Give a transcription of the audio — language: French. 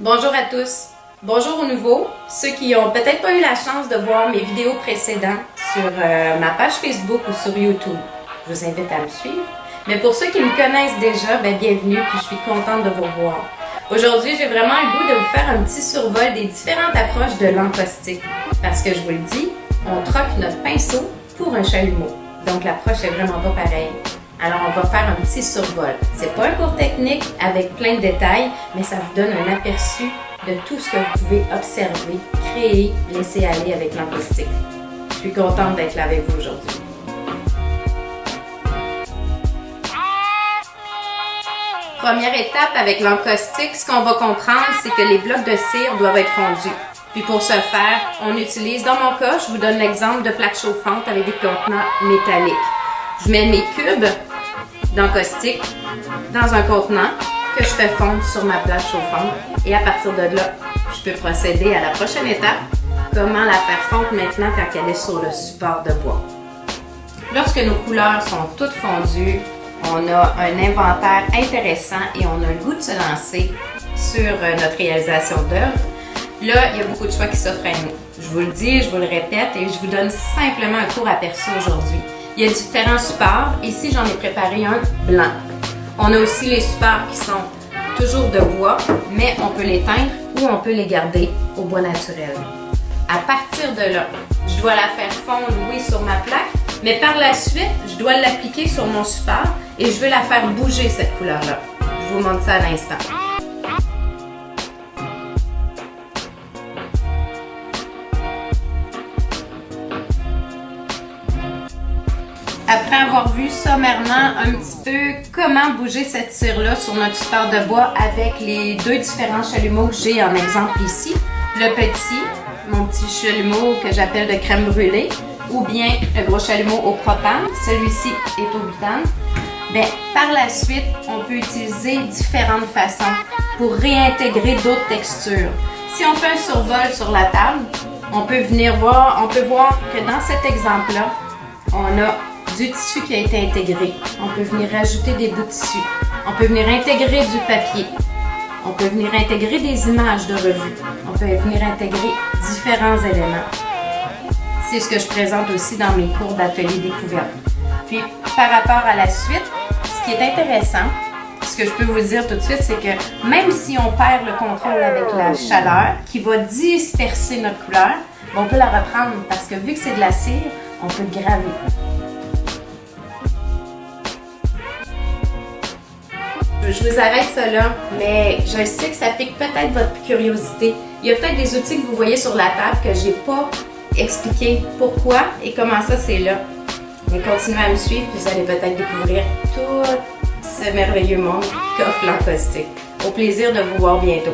Bonjour à tous, bonjour aux nouveaux, ceux qui n'ont peut-être pas eu la chance de voir mes vidéos précédentes sur ma page Facebook ou sur YouTube. Je vous invite à me suivre. Mais pour ceux qui me connaissent déjà, bienvenue, puis je suis contente de vous revoir. Aujourd'hui, j'ai vraiment le goût de vous faire un petit survol des différentes approches de l'encaustique. Parce que je vous le dis, on troque notre pinceau pour un chalumeau. Donc l'approche est vraiment pas pareille. Alors on va faire un petit survol. C'est pas un cours technique avec plein de détails, mais ça vous donne un aperçu de tout ce que vous pouvez observer, créer, laisser aller avec l'encaustique. Je suis contente d'être là avec vous aujourd'hui. Première étape avec l'encaustique, ce qu'on va comprendre, c'est que les blocs de cire doivent être fondus. Puis pour ce faire, on utilise, dans mon cas, je vous donne l'exemple de plaques chauffantes avec des contenants métalliques. Je mets mes cubes d'encaustique dans un contenant que je fais fondre sur ma plaque chauffante. Et à partir de là, je peux procéder à la prochaine étape, comment la faire fondre maintenant quand elle est sur le support de bois. Lorsque nos couleurs sont toutes fondues, on a un inventaire intéressant et on a le goût de se lancer sur notre réalisation d'œuvre. Là, il y a beaucoup de choix qui s'offrent à nous. Je vous le dis, je vous le répète et je vous donne simplement un court aperçu aujourd'hui. Il y a différents supports. Ici, j'en ai préparé un blanc. On a aussi les supports qui sont toujours de bois, mais on peut les teindre ou on peut les garder au bois naturel. À partir de là, je dois la faire fondre, oui, sur ma plaque, mais par la suite, je dois l'appliquer sur mon support et je veux la faire bouger, cette couleur-là. Je vous montre ça à l'instant. Après avoir vu sommairement un petit peu comment bouger cette cire-là sur notre support de bois avec les deux différents chalumeaux que j'ai en exemple ici, le petit, mon petit chalumeau que j'appelle de crème brûlée, ou bien le gros chalumeau au propane, celui-ci est au butane, par la suite, on peut utiliser différentes façons pour réintégrer d'autres textures. Si on fait un survol sur la table, on peut voir que dans cet exemple-là, on a du tissu qui a été intégré. On peut venir rajouter des bouts de tissu. On peut venir intégrer du papier. On peut venir intégrer des images de revue. On peut venir intégrer différents éléments. C'est ce que je présente aussi dans mes cours d'atelier découverte. Puis, par rapport à la suite, ce qui est intéressant, ce que je peux vous dire tout de suite, c'est que même si on perd le contrôle avec la chaleur qui va disperser notre couleur, on peut la reprendre parce que vu que c'est de la cire, on peut graver. Je vous arrête ça là, mais je sais que ça pique peut-être votre curiosité. Il y a peut-être des outils que vous voyez sur la table que je n'ai pas expliqué pourquoi et comment ça c'est là. Mais continuez à me suivre puis vous allez peut-être découvrir tout ce merveilleux monde qu'offre l'encaustique. Au plaisir de vous voir bientôt.